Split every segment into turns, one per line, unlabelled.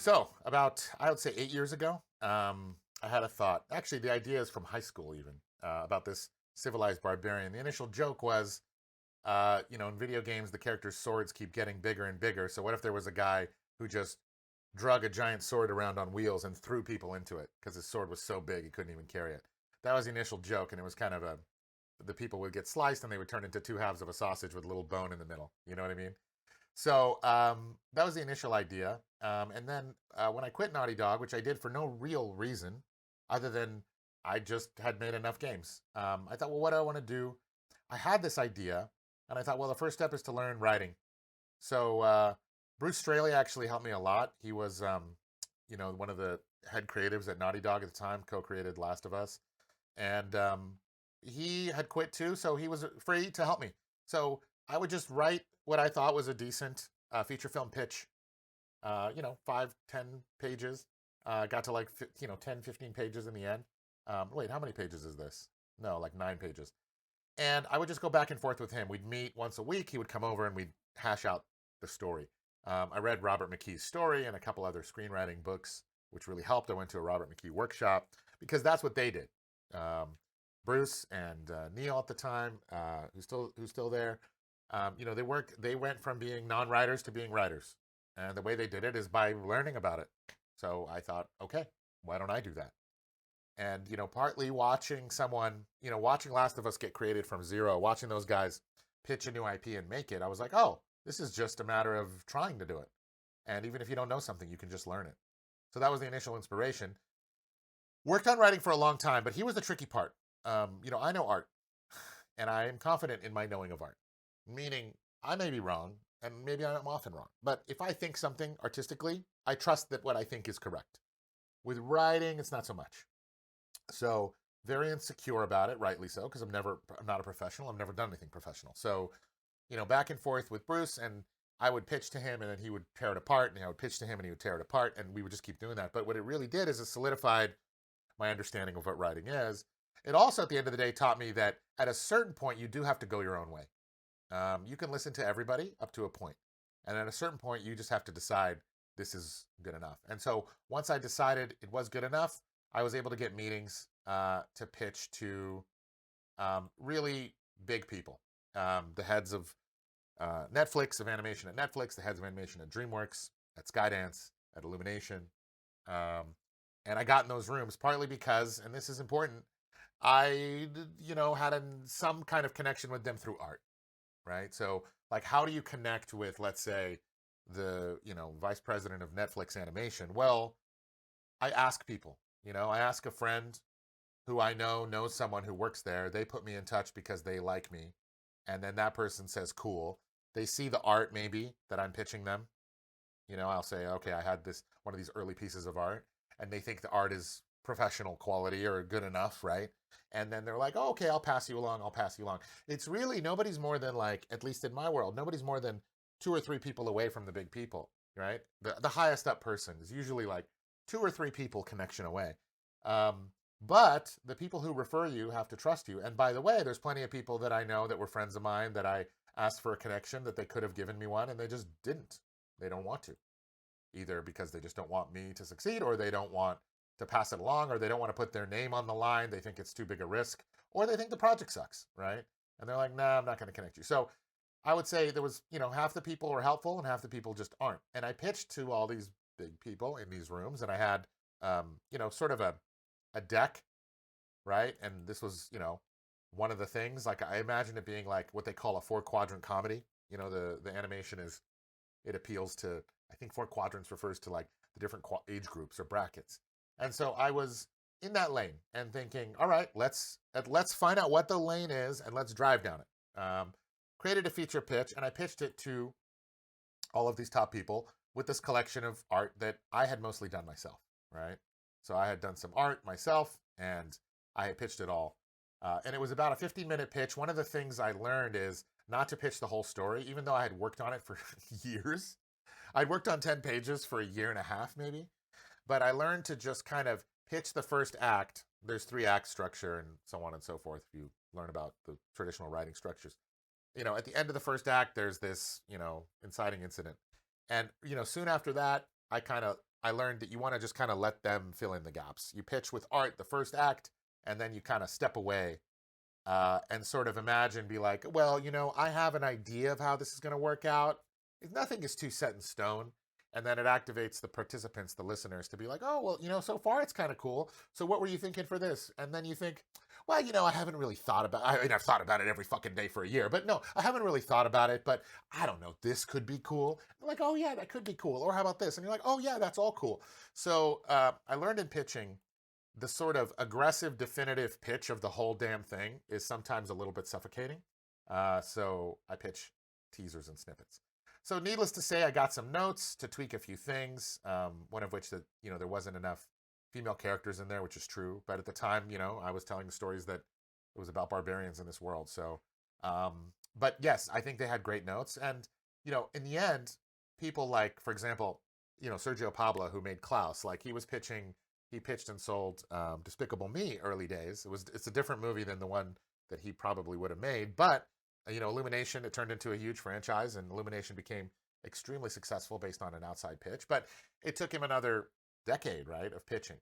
So, about, I would say 8 years ago, I had a thought. Actually, the idea is from high school, even, about this civilized barbarian. The initial joke was, in video games, the characters' swords keep getting bigger and bigger. So, what if there was a guy who just drug a giant sword around on wheels and threw people into it because his sword was so big he couldn't even carry it? That was the initial joke, and it was kind of the people would get sliced and they would turn into two halves of a sausage with a little bone in the middle. You know what I mean? So that was the initial idea. And then when I quit Naughty Dog, which I did for no real reason other than I just had made enough games, I thought, well, what do I want to do? I had this idea, and I thought, well, the first step is to learn writing. So Bruce Straley actually helped me a lot. He was, one of the head creatives at Naughty Dog at the time, co-created Last of Us, and he had quit too, so he was free to help me. So I would just write what I thought was a decent feature film pitch, 5, 10 pages. Got to like 10, 15 pages in the end. Wait, how many pages is this? No, like 9 pages. And I would just go back and forth with him. We'd meet once a week. He would come over and we'd hash out the story. I read Robert McKee's story and a couple other screenwriting books, which really helped. I went to a Robert McKee workshop because that's what they did. Um, Bruce and Neil at the time, who's still there. They went from being non-writers to being writers, and the way they did it is by learning about it. So I thought, okay, why don't I do that? And partly watching watching Last of Us get created from zero, watching those guys pitch a new IP and make it, I was like, oh, this is just a matter of trying to do it. And even if you don't know something, you can just learn it. So that was the initial inspiration. Worked on writing for a long time, but here was the tricky part. I know art, and I am confident in my knowing of art, meaning I may be wrong, and maybe I'm often wrong. But if I think something artistically, I trust that what I think is correct. With writing, it's not so much. So very insecure about it, rightly so, because I'm not a professional. I've never done anything professional. So, back and forth with Bruce, and I would pitch to him, and then he would tear it apart, and I would pitch to him, and he would tear it apart, and we would just keep doing that. But what it really did is it solidified my understanding of what writing is. It also, at the end of the day, taught me that at a certain point, you do have to go your own way. You can listen to everybody up to a point, and at a certain point, you just have to decide this is good enough. And so once I decided it was good enough, I was able to get meetings to pitch to really big people, the heads of Netflix, of animation at Netflix, the heads of animation at DreamWorks, at Skydance, at Illumination. Um, and I got in those rooms partly because, and this is important, I, had some kind of connection with them through art, right? So, like, how do you connect with, let's say, the, vice president of Netflix animation? Well, I ask people, I ask a friend who I know knows someone who works there. They put me in touch because they like me. And then that person says, cool. They see the art maybe that I'm pitching them. I'll say, okay, I had one of these early pieces of art, and they think the art is professional quality or good enough, right? And then they're like, oh, okay, I'll pass you along. I'll pass you along. It's really nobody's more than, like, at least in my world, nobody's more than 2 or 3 people away from the big people, right? The highest up person is usually like 2 or 3 people connection away. Um, but the people who refer you have to trust you. And by the way, there's plenty of people that I know that were friends of mine that I asked for a connection that they could have given me one, and they just didn't. They don't want to, either because they just don't want me to succeed, or they don't want to pass it along, or they don't want to put their name on the line. They think it's too big a risk, or they think the project sucks, right? And they're like, nah, I'm not going to connect you. So I would say there was, half the people were helpful and half the people just aren't. And I pitched to all these big people in these rooms, and I had, sort of a deck, right? And this was, one of the things, like, I imagine it being like what they call a 4 quadrant comedy. The animation it appeals to, I think 4 quadrants refers to, like, the different age groups or brackets. And so I was in that lane and thinking, all right, let's find out what the lane is and let's drive down it. Created a feature pitch, and I pitched it to all of these top people with this collection of art that I had mostly done myself, right? So I had done some art myself, and I had pitched it all. And it was about a 15-minute pitch. One of the things I learned is not to pitch the whole story, even though I had worked on it for years. I'd worked on 10 pages for a year and a half, maybe. But I learned to just kind of pitch the first act. There's 3 act structure and so on and so forth if you learn about the traditional writing structures. At the end of the first act, there's this, inciting incident. And, soon after that, I learned that you want to just kind of let them fill in the gaps. You pitch with art the first act, and then you kind of step away and sort of imagine, be like, well, I have an idea of how this is going to work out. Nothing is too set in stone. And then it activates the participants, the listeners, to be like, oh, well, so far it's kind of cool. So what were you thinking for this? And then you think, well, I haven't really thought about it. I mean, I've thought about it every fucking day for a year, but no, I haven't really thought about it, but I don't know, this could be cool. I'm like, oh yeah, that could be cool. Or how about this? And you're like, oh yeah, that's all cool. So I learned in pitching, the sort of aggressive, definitive pitch of the whole damn thing is sometimes a little bit suffocating. So I pitch teasers and snippets. So needless to say, I got some notes to tweak a few things, one of which that, there wasn't enough female characters in there, which is true. But at the time, I was telling the stories that it was about barbarians in this world. So, but yes, I think they had great notes. And, in the end, people like, for example, Sergio Pablo, who made Klaus, like he pitched and sold Despicable Me early days. It's a different movie than the one that he probably would have made. But, Illumination, it turned into a huge franchise, and Illumination became extremely successful based on an outside pitch. But it took him another decade, right, of pitching.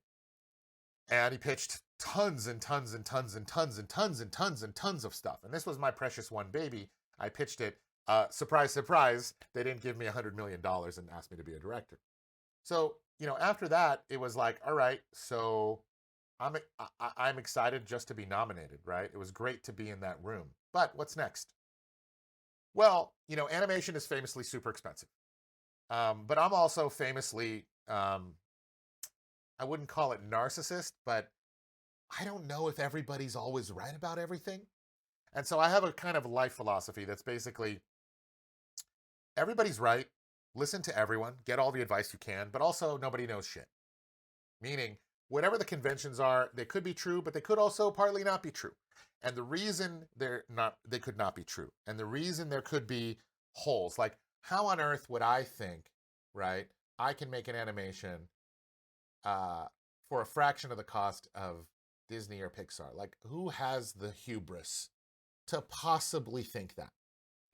And he pitched tons and tons and tons and tons and tons and tons and tons of stuff. And this was my precious one baby. I pitched it. Surprise, surprise, they didn't give me $100 million and asked me to be a director. So, after that, it was like, all right, so I'm excited just to be nominated, right? It was great to be in that room. But what's next? Well, animation is famously super expensive. But I'm also famously, I wouldn't call it narcissist, but I don't know if everybody's always right about everything. And so I have a kind of life philosophy that's basically everybody's right. Listen to everyone, get all the advice you can, but also nobody knows shit. Meaning, whatever the conventions are, they could be true, but they could also partly not be true. And the reason they could not be true, and the reason there could be holes, like how on earth would I think, right, I can make an animation for a fraction of the cost of Disney or Pixar? Like, who has the hubris to possibly think that?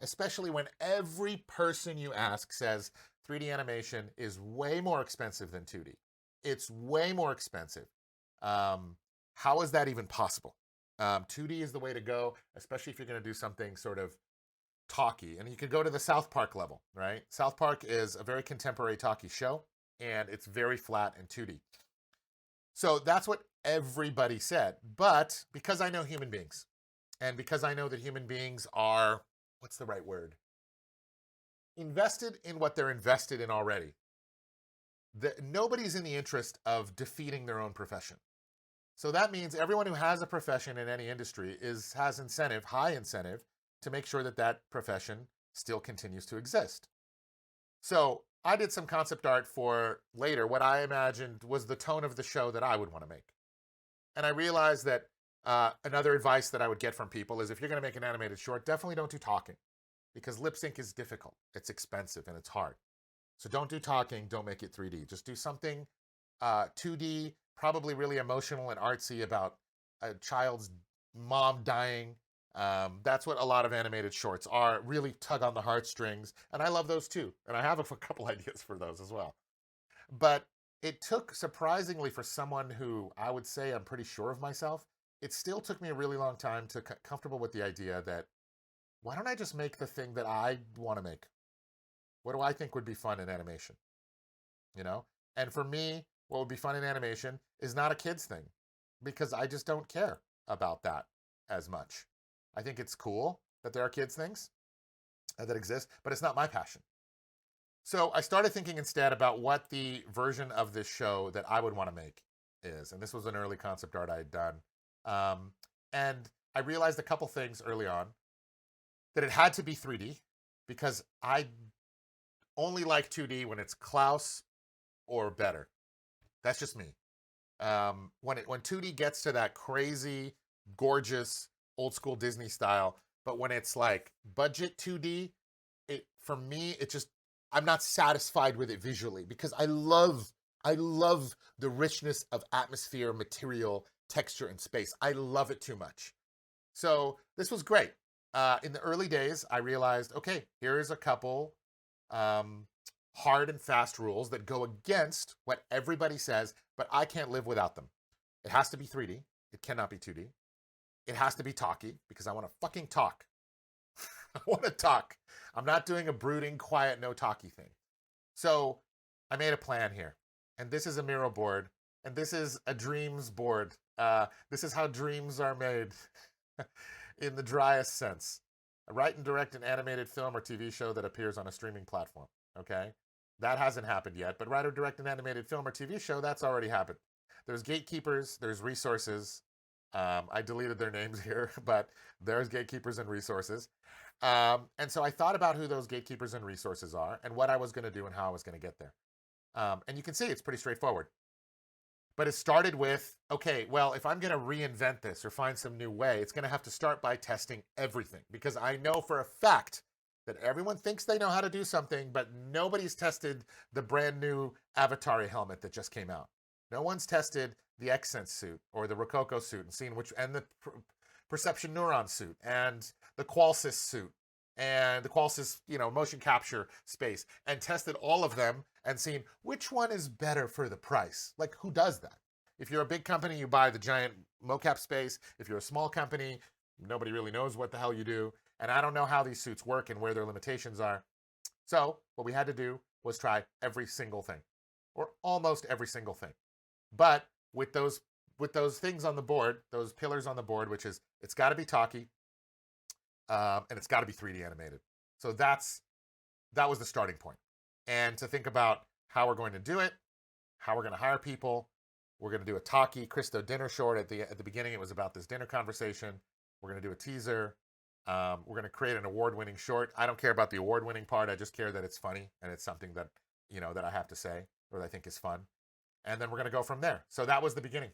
Especially when every person you ask says 3D animation is way more expensive than 2D. It's way more expensive. How is that even possible? 2D is the way to go, especially if you're going to do something sort of talky. And you could go to the South Park level, right? South Park is a very contemporary talky show, and it's very flat in 2D. So that's what everybody said. But because I know human beings, and because I know that human beings are, what's the right word? Invested in what they're invested in already. Nobody's in the interest of defeating their own profession. So that means everyone who has a profession in any industry has incentive, high incentive, to make sure that that profession still continues to exist. So I did some concept art for later what I imagined was the tone of the show that I would want to make. And I realized that another advice that I would get from people is if you're going to make an animated short, definitely don't do talking, because lip sync is difficult. It's expensive and it's hard. So don't do talking. Don't make it 3D. Just do something 2D, probably really emotional and artsy about a child's mom dying. That's what a lot of animated shorts are, really tug on the heartstrings. And I love those too. And I have a couple ideas for those as well. But it took, surprisingly, for someone who I would say I'm pretty sure of myself, it still took me a really long time to get comfortable with the idea that why don't I just make the thing that I want to make? What do I think would be fun in animation? And for me, what would be fun in animation is not a kid's thing, because I just don't care about that as much. I think it's cool that there are kids things that exist, but it's not my passion. So I started thinking instead about what the version of this show that I would want to make is. And this was an early concept art I had done. And I realized a couple things early on, that it had to be 3D, because I only like 2D when it's Klaus or better. That's just me. When 2D gets to that crazy, gorgeous, old school Disney style, but when it's like budget 2D, for me, I'm not satisfied with it visually, because I love the richness of atmosphere, material, texture, and space. I love it too much. So this was great. In the early days, I realized, okay, here's a couple hard and fast rules that go against what everybody says, but I can't live without them. It has to be 3D. It cannot be 2D. It has to be talky because I want to fucking talk. I want to talk. I'm not doing a brooding, quiet, no talky thing. So I made a plan here. And this is a Miro board. And this is a dreams board. This is how dreams are made in the driest sense. Write and direct an animated film or TV show that appears on a streaming platform. Okay? That hasn't happened yet. But write or direct an animated film or TV show, that's already happened. There's gatekeepers. There's resources. I deleted their names here, but there's gatekeepers and resources. And so I thought about who those gatekeepers and resources are and what I was going to do and how I was going to get there. And you can see it's pretty straightforward. But it started with, okay, well, if I'm going to reinvent this or find some new way, it's going to have to start by testing everything. Because I know for a fact that everyone thinks they know how to do something, but nobody's tested the brand new Avatar helmet that just came out. No one's tested the Xsense suit or the Rococo suit and seen which, and the Perception Neuron suit and the Qualsys suit and the Qualsys, motion capture space, and tested all of them and seen which one is better for the price. Like, who does that? If you're a big company, you buy the giant mocap space. If you're a small company, nobody really knows what the hell you do. And I don't know how these suits work and where their limitations are. So what we had to do was try every single thing, or almost every single thing. But with those things on the board, those pillars on the board, which is it's got to be talky, and it's got to be 3D animated. So that was the starting point. And to think about how we're going to do it, how we're going to hire people, we're going to do a talky Christo dinner short at the beginning. It was about this dinner conversation. We're going to do a teaser. We're going to create an award-winning short. I don't care about the award-winning part. I just care that it's funny and it's something that that I have to say or that I think is fun. And then we're going to go from there. So that was the beginning.